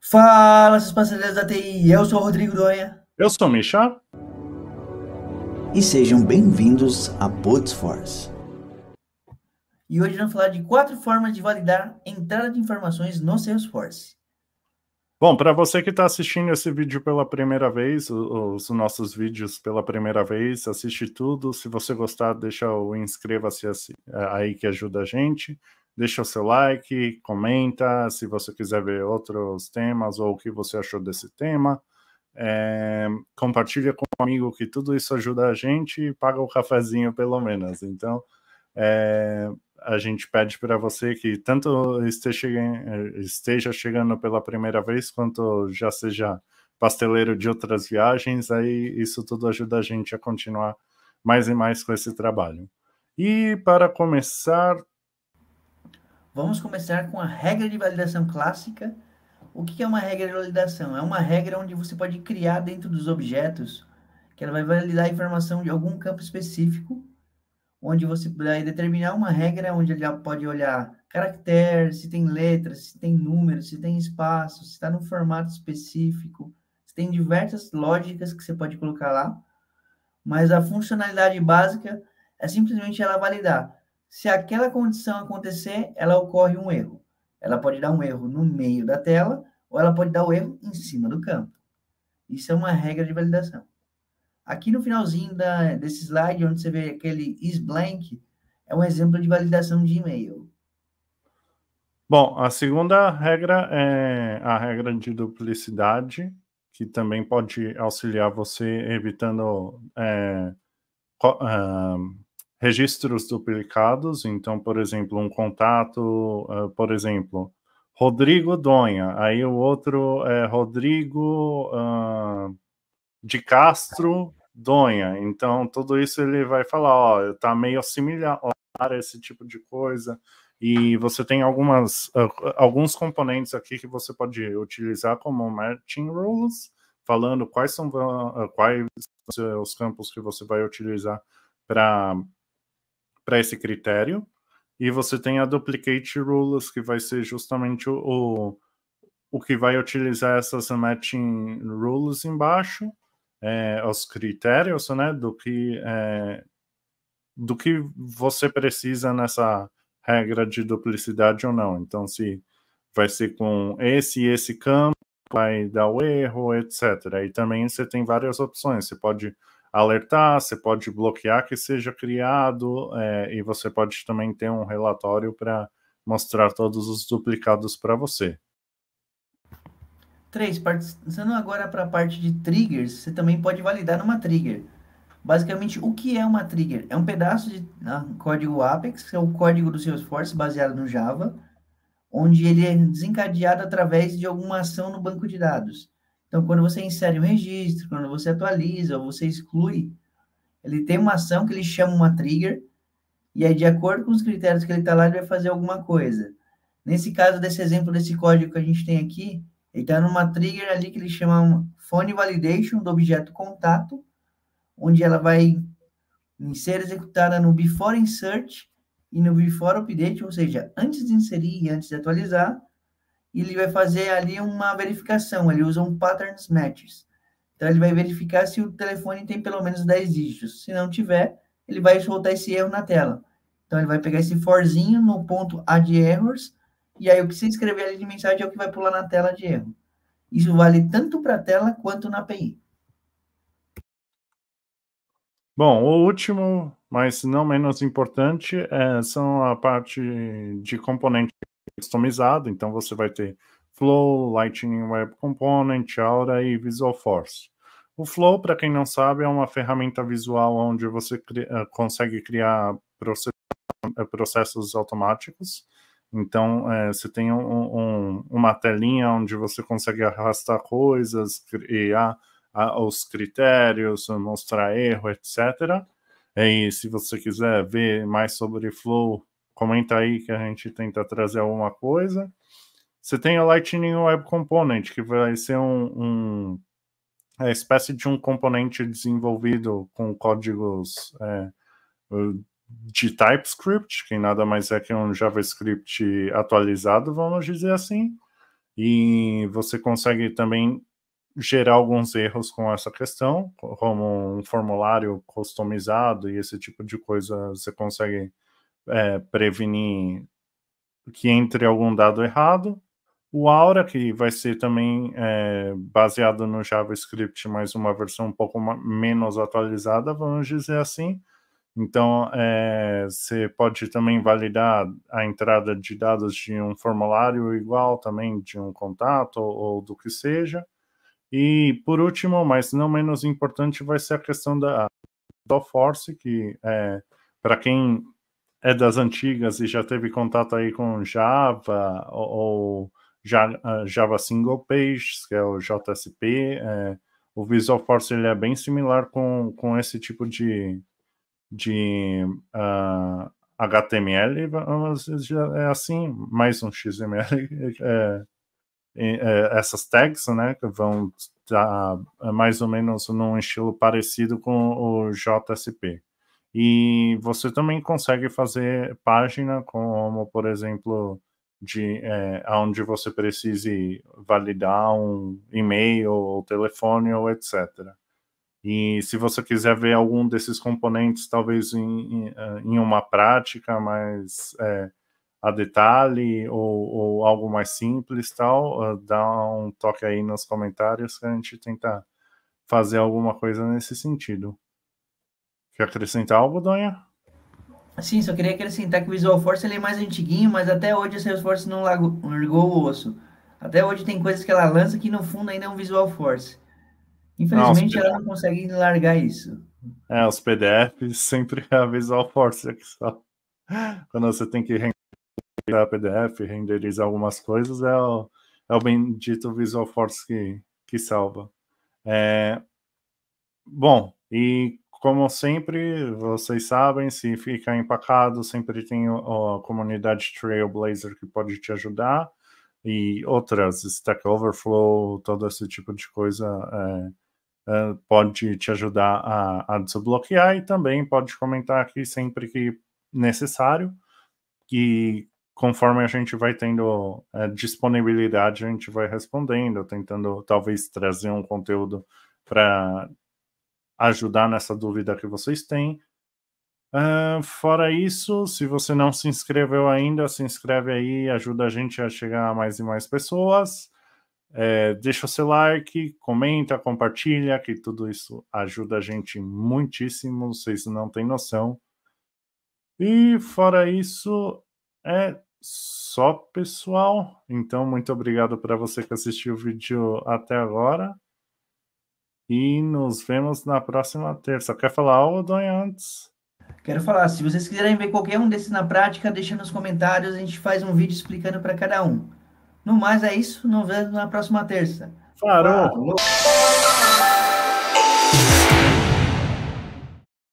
Fala, seus parceiros da TI, eu sou o Rodrigo Doia. Eu sou o Misha. E sejam bem-vindos a Podesforce. E hoje vamos falar de 4 formas de validar entrada de informações no Salesforce. Bom, para você que está assistindo esse vídeo pela primeira vez, os nossos vídeos pela primeira vez, assiste tudo. Se você gostar, deixa o inscreva-se aí que ajuda a gente. Deixa o seu like, comenta se você quiser ver outros temas ou o que você achou desse tema. Compartilha com um amigo que tudo isso ajuda a gente e paga o cafezinho pelo menos. Então, a gente pede para você que tanto esteja chegando pela primeira vez, quanto já seja pasteleiro de outras viagens, aí isso tudo ajuda a gente a continuar mais e mais com esse trabalho. E para começar... Vamos começar com a regra de validação clássica. O que é uma regra de validação? É uma regra onde você pode criar dentro dos objetos, que ela vai validar a informação de algum campo específico, onde você vai determinar uma regra onde ele pode olhar caractere, se tem letras, se tem números, se tem espaço, se está no formato específico, se tem diversas lógicas que você pode colocar lá, mas a funcionalidade básica é simplesmente ela validar. Se aquela condição acontecer, ela ocorre um erro. Ela pode dar um erro no meio da tela, ou ela pode dar o erro em cima do campo. Isso é uma regra de validação. Aqui no finalzinho desse slide, onde você vê aquele isBlank, é um exemplo de validação de e-mail. Bom, a segunda regra é a regra de duplicidade, que também pode auxiliar você evitando registros duplicados. Então, por exemplo, um contato, por exemplo, Rodrigo Donha, aí o outro é Rodrigo de Castro Donha. Então, tudo isso ele vai falar, ó, tá meio similar a esse tipo de coisa. E você tem alguns componentes aqui que você pode utilizar como matching rules, falando quais são os campos que você vai utilizar para esse critério. E você tem a duplicate rules, que vai ser justamente o que vai utilizar essas matching rules embaixo, os critérios, né, do que você precisa nessa regra de duplicidade ou não. Então, se vai ser com esse e esse campo, vai dar o erro, etc. E também você tem várias opções. Você pode alertar, você pode bloquear que seja criado, e você pode também ter um relatório para mostrar todos os duplicados para você. 3. Passando agora para a parte de triggers, você também pode validar numa trigger. Basicamente, o que é uma trigger? É um pedaço de código Apex, que é o código do Salesforce baseado no Java, onde ele é desencadeado através de alguma ação no banco de dados. Então, quando você insere um registro, quando você atualiza ou você exclui, ele tem uma ação que ele chama uma trigger, e aí, de acordo com os critérios que ele está lá, ele vai fazer alguma coisa. Nesse caso, desse exemplo desse código que a gente tem aqui, ele está numa trigger ali que ele chama uma phone validation do objeto contato, onde ela vai ser executada no before insert e no before update, ou seja, antes de inserir e antes de atualizar, ele vai fazer ali uma verificação, ele usa um patterns matches. Então, ele vai verificar se o telefone tem pelo menos 10 dígitos. Se não tiver, ele vai soltar esse erro na tela. Então, ele vai pegar esse forzinho no ponto add errors, e aí o que você escrever ali de mensagem é o que vai pular na tela de erro. Isso vale tanto para a tela quanto na API. Bom, o último, mas não menos importante, são a parte de componente customizado. Então, você vai ter Flow, Lightning Web Component, Aura e Visual Force. O Flow, para quem não sabe, é uma ferramenta visual onde você consegue criar processos automáticos. Então, você tem uma telinha onde você consegue arrastar coisas, criar os critérios, mostrar erro, etc. E se você quiser ver mais sobre Flow, comenta aí que a gente tenta trazer alguma coisa. Você tem a Lightning Web Component, que vai ser uma espécie de um componente desenvolvido com códigos de TypeScript, que nada mais é que um JavaScript atualizado, vamos dizer assim. e você consegue também gerar alguns erros com essa questão, como um formulário customizado e esse tipo de coisa, você consegue prevenir que entre algum dado errado. O Aura, que vai ser também baseado no JavaScript, mas uma versão um pouco menos atualizada, vamos dizer assim. Então, você pode também validar a entrada de dados de um formulário igual também de um contato ou do que seja. E, por último, mas não menos importante, vai ser a questão da Force, que para quem é das antigas e já teve contato aí com Java ou Java Single Page, que é o JSP, o Visual Force ele é bem similar com esse tipo de HTML, vamos dizer, é assim, mais um XML, essas tags, né, que vão estar mais ou menos num estilo parecido com o JSP. E você também consegue fazer página como, por exemplo, onde você precise validar um e-mail ou telefone ou etc. E se você quiser ver algum desses componentes, talvez em uma prática mais a detalhe ou algo mais simples, tal, dá um toque aí nos comentários que a gente tenta fazer alguma coisa nesse sentido. Quer acrescentar algo, Donha? Sim, só queria acrescentar que o Visual Force ele é mais antiguinho, mas até hoje a Salesforce não largou o osso. Até hoje tem coisas que ela lança que no fundo ainda é um Visual Force. Não, Infelizmente ela não consegue largar isso. os PDFs sempre é a Visual Force aqui só. Quando você tem que renderizar PDF, renderizar algumas coisas, é o bendito Visual Force que salva. Bom, e como sempre, vocês sabem, se ficar empacado, sempre tem a comunidade Trailblazer que pode te ajudar, e outras, Stack Overflow, todo esse tipo de coisa pode te ajudar a desbloquear, e também pode comentar aqui sempre que necessário, e conforme a gente vai tendo disponibilidade, a gente vai respondendo, tentando talvez trazer um conteúdo para ajudar nessa dúvida que vocês têm. Fora isso, se você não se inscreveu ainda, se inscreve aí, ajuda a gente a chegar a mais e mais pessoas. Deixa o seu like, comenta, compartilha, que tudo isso ajuda a gente muitíssimo, vocês não têm noção. E fora isso, é só, pessoal. Então, muito obrigado para você que assistiu o vídeo até agora. E nos vemos na próxima terça. Quer falar algo, Donha, antes? Quero falar, se vocês quiserem ver qualquer um desses na prática, deixa nos comentários, a gente faz um vídeo explicando para cada um. No mais é isso, nos vemos na próxima terça. Parou! Falou!